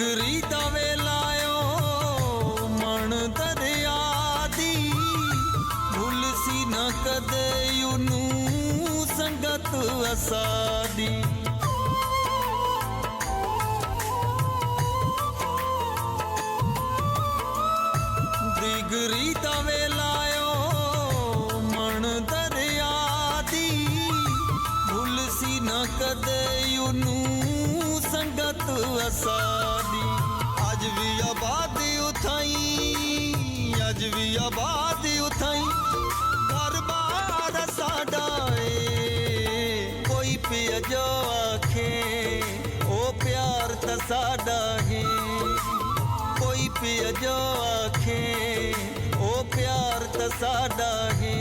दिगरी दा वेलायो मन दरिया दी भूल सी न कदे यूनू संगत असादी। दिगरी दा वेलायो मन दरिया दी भूल सी न कदे यूनू संगत असादी। अज भी आबादी उठाई अज भी आबादी उठाई घर बार साडा कोई पिया जो आखे ओ प्यार त साडा है। कोई पिया जो आखे ओ प्यार त साडा है।